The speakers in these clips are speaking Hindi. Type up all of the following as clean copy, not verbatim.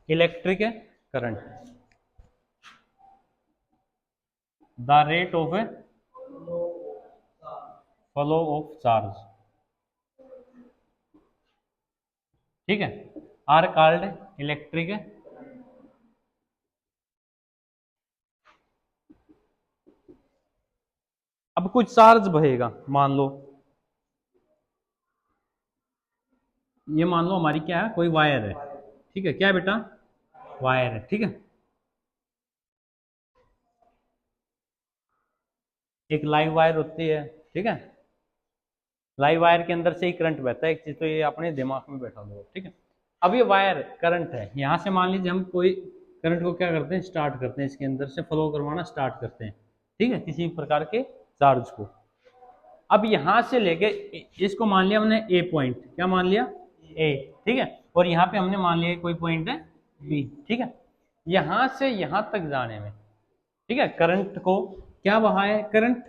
Electric current, the rate of A flow of charge, ठीक है, आर कॉल्ड इलेक्ट्रिक। अब कुछ चार्ज बहेगा, मान लो ये, मान लो हमारी क्या है, कोई वायर है, ठीक है, क्या है बेटा, वायर है, ठीक है, एक लाइव वायर होती है, ठीक है, लाइव वायर के अंदर से ही करंट बहता है, एक चीज तो ये अपने दिमाग में बैठा दो, ठीक है। अब ये वायर करंट है, यहां से मान लीजिए हम कोई करंट को क्या करते हैं, स्टार्ट करते हैं, इसके अंदर से फ्लो करवाना स्टार्ट करते हैं, ठीक है, किसी प्रकार के चार्ज को। अब यहां से लेके इसको मान लिया हमने ए पॉइंट, क्या मान लिया, ए, ठीक है, और यहाँ पे हमने मान लिया कोई पॉइंट है बी, ठीक है, यहां से यहां तक जाने में, ठीक है, करंट को क्या बहा है, करंट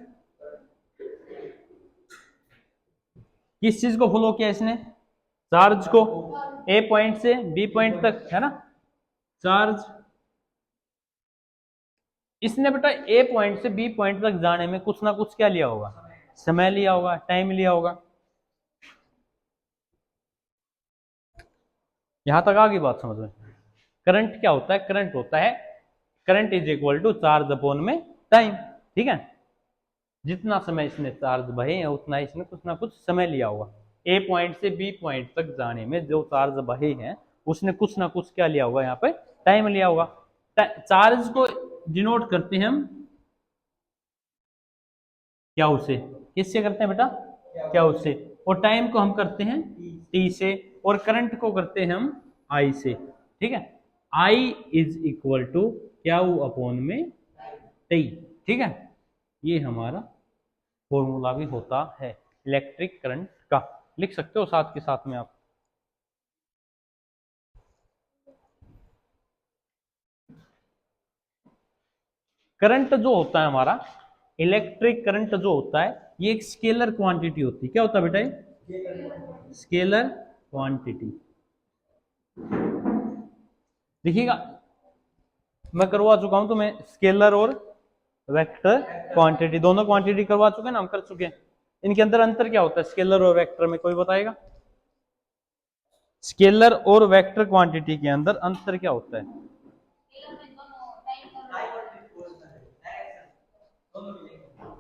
किस चीज को फ्लो किया इसने, चार्ज को, ए पॉइंट से बी पॉइंट तक, है ना, चार्ज इसने बेटा ए पॉइंट से बी पॉइंट तक जाने में कुछ ना कुछ क्या लिया होगा, समय लिया होगा, टाइम लिया होगा। यहां तक आ गई बात समझ में। करंट क्या होता है, करंट होता है, current is equal to charge upon में टाइम, ठीक है, जितना समय इसने चार्ज बहे है उतना इसने कुछ ना कुछ समय लिया होगा, ए पॉइंट से बी पॉइंट तक जाने में जो चार्ज बहे हैं उसने कुछ ना कुछ क्या लिया होगा, यहाँ पे टाइम लिया होगा। चार्ज को डिनोट करते हैं हम क्या उसे, किससे करते हैं बेटा, क्या उससे, और टाइम को हम करते हैं टी से, और करंट को करते हैं हम आई से, ठीक है, आई इज इक्वल टू क्या अपॉन में टी, ठीक है, ये हमारा फॉर्मूला भी होता है इलेक्ट्रिक करंट का, लिख सकते हो साथ के साथ में आप। करंट जो होता है हमारा, इलेक्ट्रिक करंट जो होता है, ये एक स्केलर क्वांटिटी होती है, क्या होता है बेटा ये, स्केलर क्वांटिटी। देखिएगा मैं करवा चुका हूं तुम्हें स्केलर और वेक्टर क्वांटिटी, दोनों क्वांटिटी करवा चुके हैं ना, हम कर चुके हैं। इनके अंदर अंतर क्या होता है स्केलर और वेक्टर में, कोई बताएगा, स्केलर और वेक्टर क्वांटिटी के अंदर अंतर क्या होता है।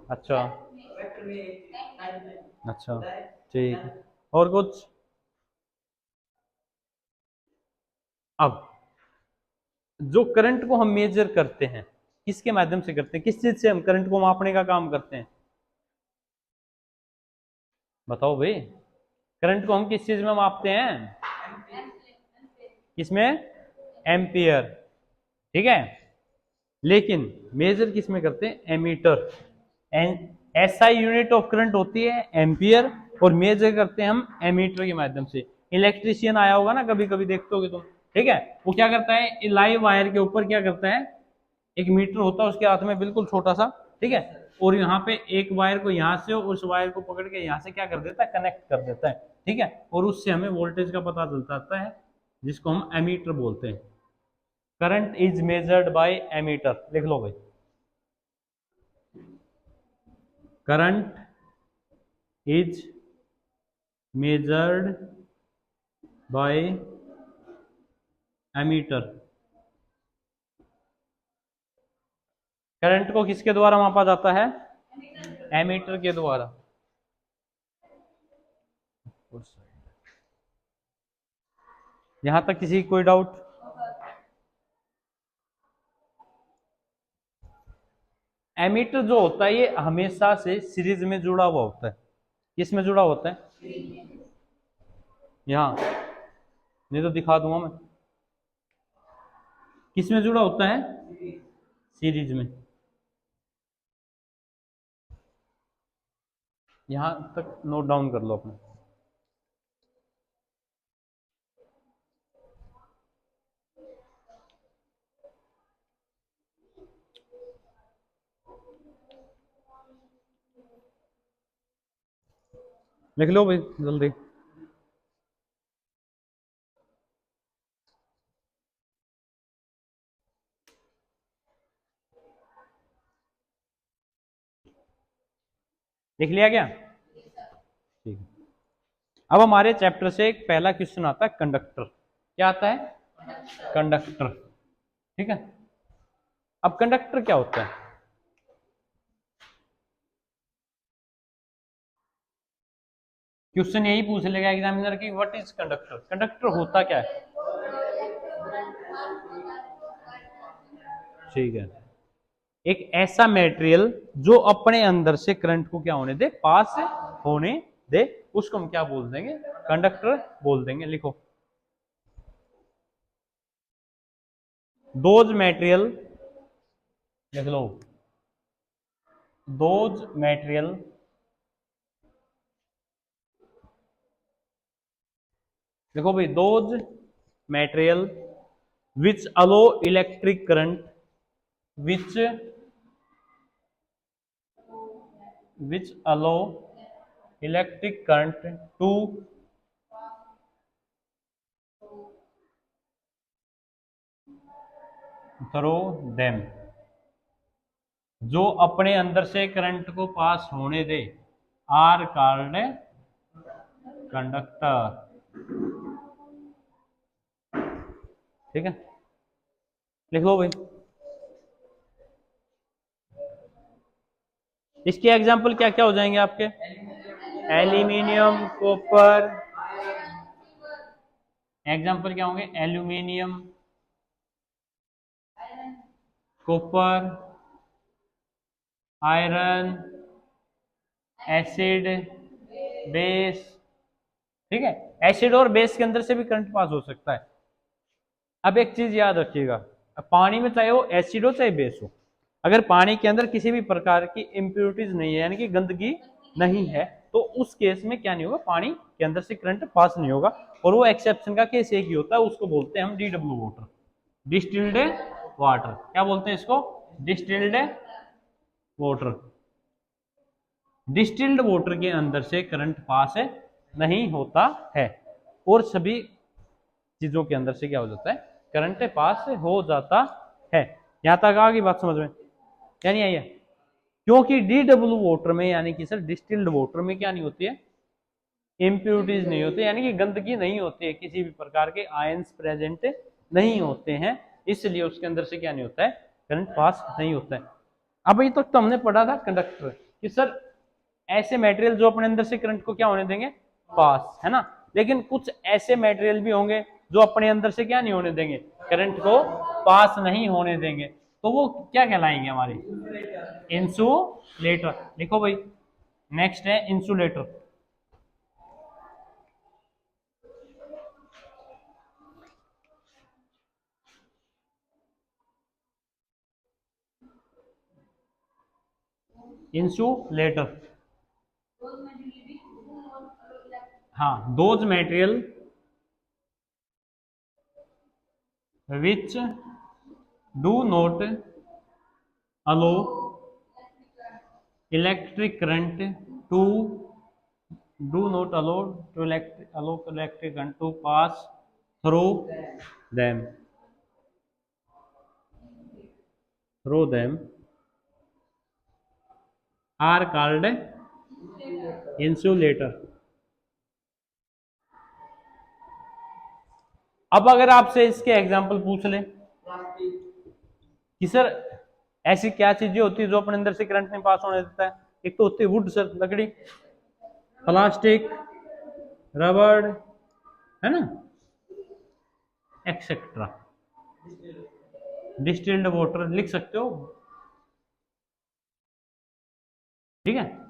अच्छा, अच्छा, ठीक है, और कुछ। अब जो करंट को हम मेजर करते हैं किसके माध्यम से करते हैं, किस चीज से हम करंट को मापने का काम करते हैं, बताओ भाई, करंट को हम किस चीज में मापते हैं, किसमें, एम्पियर, ठीक है, लेकिन मेजर किस में करते हैं, ammeter, SI unit of current होती है एम्पियर, और मेजर करते हैं हम एमीटर के माध्यम से। इलेक्ट्रिशियन आया होगा ना कभी कभी, देखते होगे तुम, ठीक है, वो क्या करता है, लाइव वायर के ऊपर क्या करता है, एक मीटर होता है उसके हाथ में बिल्कुल छोटा सा, ठीक है, और यहाँ पे एक वायर को यहाँ से उस वायर को पकड़ के यहाँ से क्या कर देता है, कनेक्ट कर देता है, ठीक है, और उससे हमें वोल्टेज का पता चलता है जिसको हम एमीटर बोलते हैं। Current is measured by ammeter, लिख लो भाई, current is measured by ammeter. Current को किसके द्वारा मापा जाता है, एमीटर के द्वारा। यहां तक किसी की कोई डाउट, एमीटर जो होता है ये हमेशा से सीरीज में जुड़ा हुआ होता है, किस में जुड़ा होता है, यहाँ, नहीं तो दिखा दूंगा मैं, किस में जुड़ा होता है, सीरीज में, यहां तक नोट डाउन कर लो अपने। लिख लो भाई जल्दी। लिख लिया क्या? ठीक है। अब हमारे चैप्टर से एक पहला क्वेश्चन आता है कंडक्टर। क्या आता है? कंडक्टर। ठीक है। अब कंडक्टर क्या होता है? क्वेश्चन यही पूछ लेगा एग्जामिनर की व्हाट इज कंडक्टर, कंडक्टर होता क्या है? ठीक है। एक ऐसा मटेरियल जो अपने अंदर से करंट को क्या होने दे, पास होने दे, उसको हम क्या बोल देंगे? कंडक्टर बोल देंगे। लिखो, दोज मटेरियल, लिख लो, दोज मटेरियल देखो भाई, those material which allow electric current which allow electric current to through them, जो अपने अंदर से करंट को पास होने दे, आर कॉल्ड कंडक्टर। ठीक है, लिख लो भाई। इसके एग्जाम्पल क्या क्या हो जाएंगे आपके? Aluminium, copper. एग्जाम्पल क्या होंगे? Aluminium, copper, iron, acid, base. ठीक है, एसिड और बेस के अंदर से भी करंट पास हो सकता है। अब एक चीज याद रखिएगा, पानी में चाहे वो एसिड हो चाहे बेस हो, अगर पानी के अंदर किसी भी प्रकार की इम्प्योरिटीज नहीं है, यानी कि गंदगी नहीं है, तो उस केस में क्या नहीं होगा, पानी के अंदर से करंट पास नहीं होगा। और वो एक्सेप्शन का केस एक ही होता है, उसको बोलते हैं हम DW वाटर, डिस्टिल्ड वाटर। क्या बोलते हैं इसको? Distilled water. डिस्टिल्ड वाटर के अंदर से करंट पास नहीं होता है, और सभी चीजों के अंदर से क्या हो जाता है? करंट पास हो जाता है। यहां तक आ गई बात समझ में? क्या नहीं आई है? क्योंकि DW वाटर में, यानी कि सर डिस्टिल्ड वाटर में क्या नहीं होती है? इम्प्योरिटीज नहीं होती, यानी कि गंदगी नहीं होती है, किसी भी प्रकार के आयंस प्रेजेंट नहीं होते हैं, इसलिए उसके अंदर से क्या नहीं होता है? करंट पास नहीं होता है। अब ये तक तो हमने पढ़ा था कंडक्टर कि सर ऐसे मटेरियल जो अपने अंदर से करंट को क्या होने देंगे? पास, है ना। लेकिन कुछ ऐसे मटेरियल भी होंगे जो अपने अंदर से क्या नहीं होने देंगे? करंट को पास नहीं होने देंगे, तो वो क्या कहलाएंगे? हमारे इंसुलेटर। लिखो भाई, नेक्स्ट है इंसुलेटर। इंसुलेटर, हाँ, those material which do not allow electric current to do not allow to electric current to pass through them, are called insulator. अब अगर आपसे इसके एग्जाम्पल पूछ ले कि सर ऐसी क्या चीजें होती है जो अपने अंदर से करंट नहीं पास होने देता है? एक तो होती है वुड, सर लकड़ी, प्लास्टिक, रबड़, है ना, एक्सेट्रा। डिस्टिल्ड वाटर लिख सकते हो। ठीक है,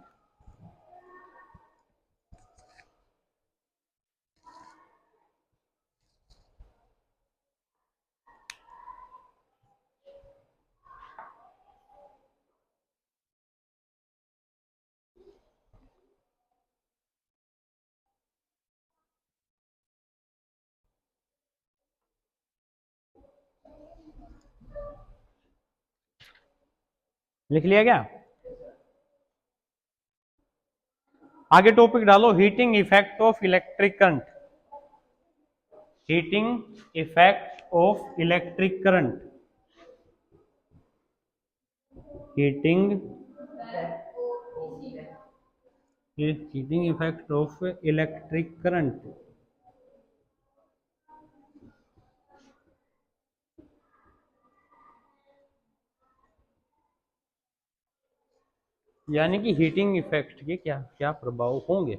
लिख लिया क्या? आगे टॉपिक डालो, heating effect of electric current. Heating effect of electric current. Heating heating effect of electric current. यानी कि हीटिंग इफेक्ट के क्या क्या प्रभाव होंगे।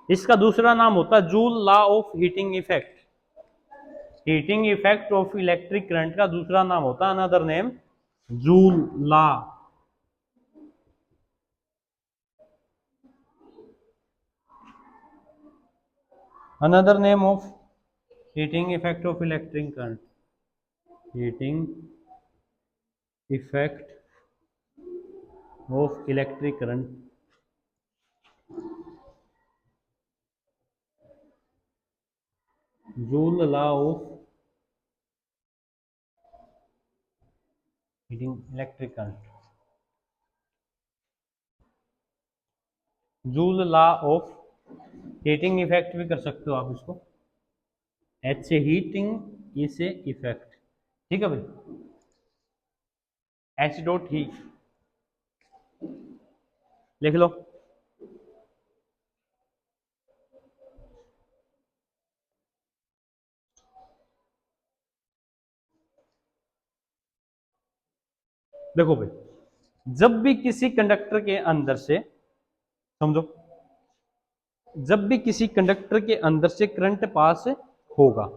इसका दूसरा नाम होता है joule law of heating effect. Heating effect of electric current का दूसरा नाम होता है another name joule law. Another name of heating effect of electric current, heating effect of electric current, joule law of heating electric current, joule law of heating effect भी कर सकते हो आप इसको, एच से हीटिंग, ई से इफेक्ट। ठीक है भाई, एच डॉट ही लिख लो। देखो भाई, जब भी किसी कंडक्टर के अंदर से, समझो, जब भी किसी कंडक्टर के अंदर से करंट पास होगा,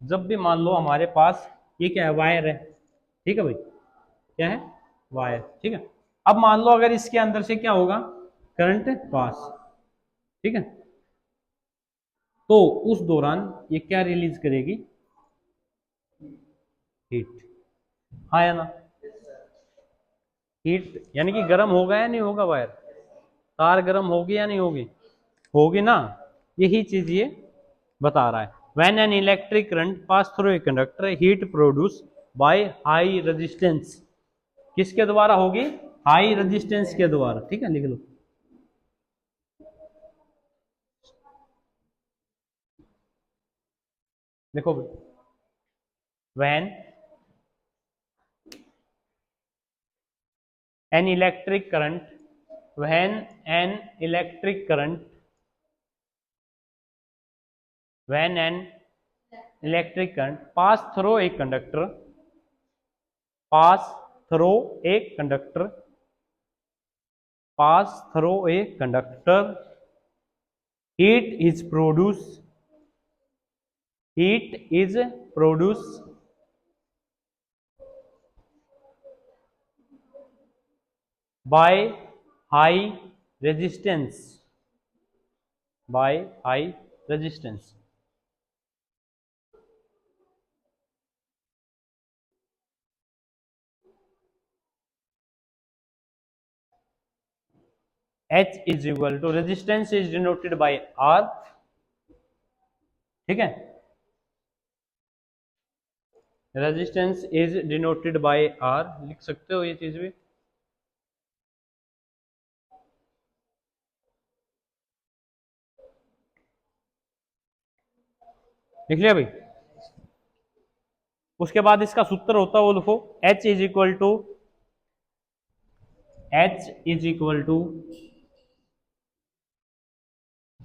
जब भी मान लो हमारे पास ये क्या है, वायर है, ठीक है भाई, क्या है, वायर, ठीक है। अब मान लो अगर इसके अंदर से क्या होगा, करंट पास, ठीक है, तो उस दौरान ये क्या रिलीज करेगी, हीट। हाँ या ना, हीट यानी कि गर्म होगा या नहीं होगा, वायर, तार गर्म होगी या नहीं होगी, होगी ना। यही चीज ये बता रहा है। When an electric current pass through a conductor, heat produce by high resistance, किसके द्वारा होगी, हाई रेजिस्टेंस के द्वारा, ठीक है, लिख लो। देखो when an electric current, when an electric current, when an electric current pass through a conductor, pass through a conductor, pass through a conductor, heat is produced, heat is produced by high resistance, by high resistance। H is equal to, resistance is denoted by R, ठीक है, resistance is denoted by R, लिख सकते हो ये चीज भी। लिख लिया भाई। उसके बाद इसका सूत्र होता है वो लिखो, H is equal to, H is equal to,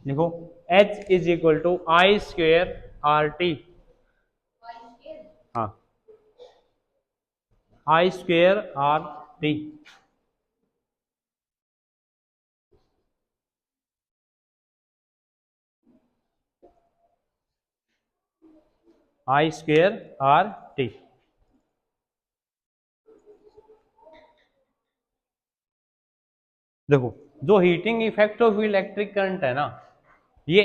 लिखो H is equal to I square R T, हाँ, I square R T, I square R T. देखो जो heating effect of electric current है ना, ये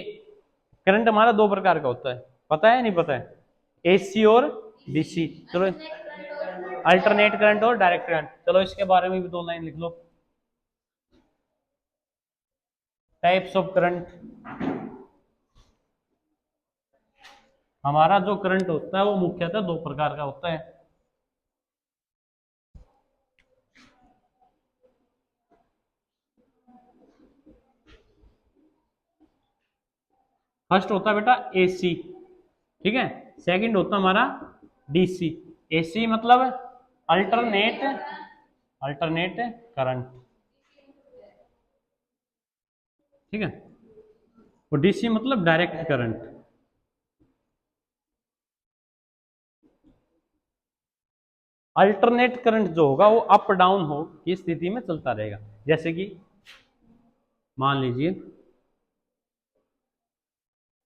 करंट हमारा दो प्रकार का होता है, पता है नहीं पता है, एसी और डीसी। चलो, अल्टरनेट करंट और डायरेक्ट करंट, चलो इसके बारे में भी दो लाइन लिख लो। टाइप्स ऑफ करंट, हमारा जो करंट होता है वो मुख्यतः दो प्रकार का होता है। फर्स्ट होता है बेटा एसी, ठीक है, सेकंड होता है हमारा डीसी। एसी मतलब अल्टरनेट, अल्टरनेट करंट, ठीक है। और डीसी मतलब डायरेक्ट करंट। अल्टरनेट करंट जो होगा वो अप डाउन हो की स्थिति में चलता रहेगा। जैसे कि मान लीजिए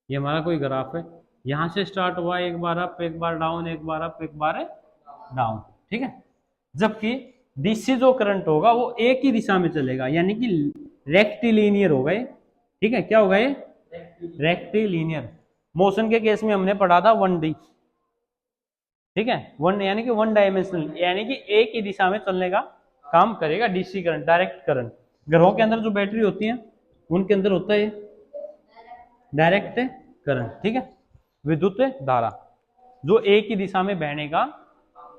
ये हमारा कोई ग्राफ है, यहां से स्टार्ट हुआ, एक बार अप एक बार डाउन, एक बार अप एक बार डाउन, ठीक है। जबकि डीसी जो करंट होगा वो एक ही दिशा में चलेगा, यानी कि रेक्टिलिनियर होगा ये, ठीक है। क्या होगा ये? रेक्टिलिनियर। मोशन के केस में हमने पढ़ा था 1D, ठीक है। वन यानी कि वन डायमेंशनल, यानी कि एक ही दिशा में चलने का काम करेगा डीसी करंट, डायरेक्ट करंट। घरों के अंदर जो बैटरी होती है उनके अंदर होता है डायरेक्ट करंट, ठीक है, विद्युत धारा जो एक ही दिशा में बहने का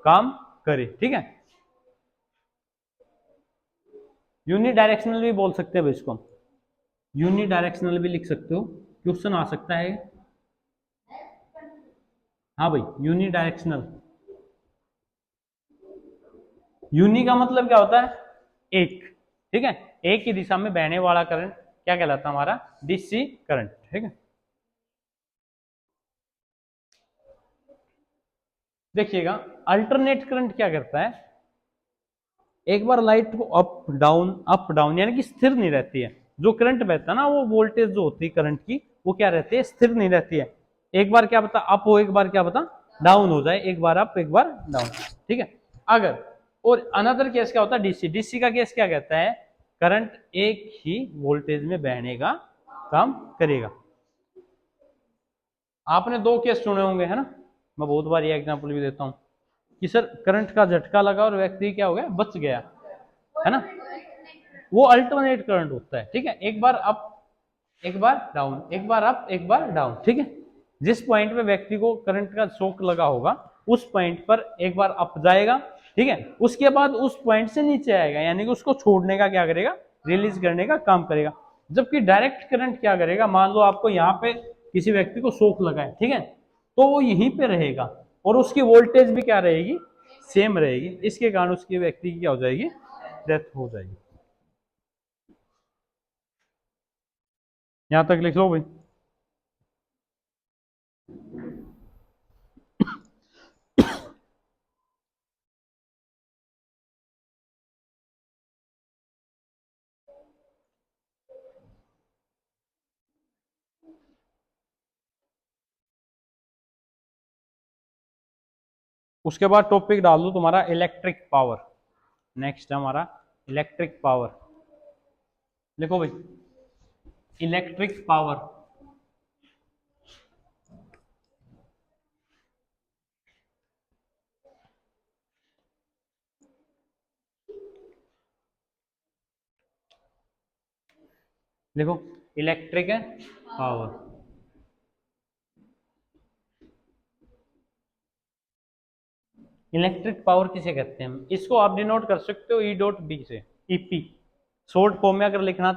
काम करे, ठीक है। यूनि डायरेक्शनल भी बोल सकते हैं इसको, यूनि डायरेक्शनल भी लिख सकते हो, क्वेश्चन आ सकता है। हाँ भाई, यूनि डायरेक्शनल। यूनि का मतलब क्या होता है? एक, ठीक है। एक ही दिशा में बहने वाला करंट क्या कहलाता है? हमारा डीसी करंट, ठीक है। देखिएगा अल्टरनेट करंट क्या करता है, एक बार लाइट को अप डाउन यानी कि स्थिर नहीं रहती है। जो करंट बहता है ना, वो वोल्टेज जो होती है करंट की, वो क्या रहती है? स्थिर नहीं रहती है। एक बार क्या पता अप हो, एक बार क्या पता डाउन हो जाए, एक बार अप एक बार डाउन, ठीक है। अगर और अनदर केस क्या होता है? डीसी। डीसी का केस क्या कहता है? करंट एक ही वोल्टेज में बहने का काम करेगा। आपने दो केस सुने होंगे, है ना। मैं बहुत बार ये एग्जांपल भी देता हूं कि सर करंट का झटका लगा और व्यक्ति क्या हो गया? बच गया, है ना। वो अल्टरनेट करंट होता है, ठीक है। एक बार अप एक बार डाउन, एक बार अप एक बार डाउन, ठीक है। जिस पॉइंट पे व्यक्ति को करंट का शॉक लगा होगा उस पॉइंट पर एक बार अप जाएगा, ठीक है। उसके बाद उस पॉइंट से नीचे आएगा, यानी कि उसको छोड़ने का क्या करेगा? रिलीज करने का काम करेगा। जबकि डायरेक्ट करंट क्या करेगा? मान लो आपको यहाँ पे किसी व्यक्ति को शॉक लगा है, ठीक है, तो वो यहीं पे रहेगा और उसकी वोल्टेज भी क्या रहेगी? सेम रहेगी। इसके कारण उसकी व्यक्ति की क्या हो जाएगी? डेथ हो जाएगी। यहां तक लिख लो भाई। उसके बाद टॉपिक डाल दो तुम्हारा इलेक्ट्रिक पावर। नेक्स्ट है हमारा इलेक्ट्रिक पावर। लिखो भाई, इलेक्ट्रिक पावर। लिखो, इलेक्ट्रिक है पावर। इलेक्ट्रिक पावर किसे कहते हैं? इसको आप डिनोट कर सकते हो ई डॉट बी से, ईपी। शॉर्ट फॉर्म में अगर लिखना